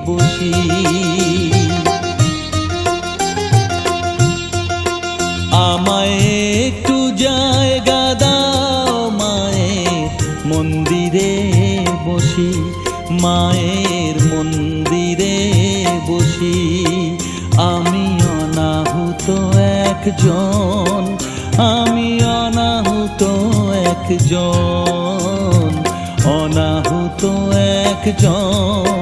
বসি। আমায় একটু জায়গা দাও মায়ের মন্দিরে বসি, মায়ের মন্দিরে বসি। আমি অনাহুত একজন, আমি অনাহুত একজন, অনাহুত একজন।